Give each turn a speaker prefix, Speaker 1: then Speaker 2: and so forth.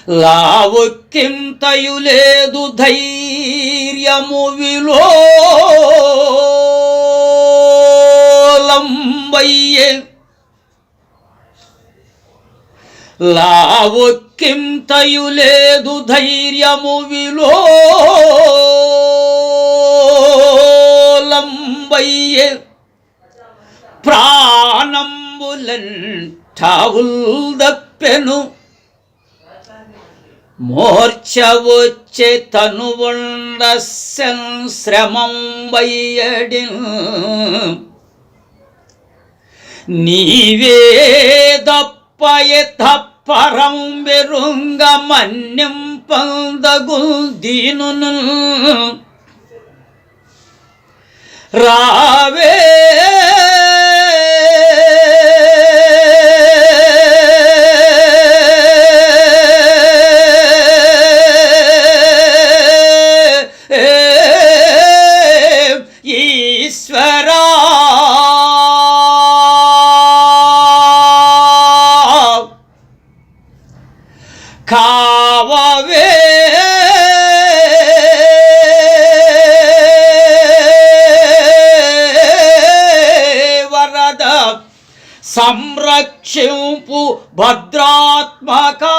Speaker 1: లావుక్కింతయు లేదు ధైర్యము విలోలంబయ్యే లావుక్కింతయు లేదు ధైర్యము విలోలంబయ్యే ప్రాణంబులెంఠావుల్ దప్పెను మూర్ఛ వచ్చే తనువుండ శ్రమం వయ్యడిన్ నీవే దప్పయే తప్పరం వెరుంగ మన్యం పందగు దీనును రావే ఈశ్వరా కావవే వరద సంరక్షింపు భద్రాత్మకా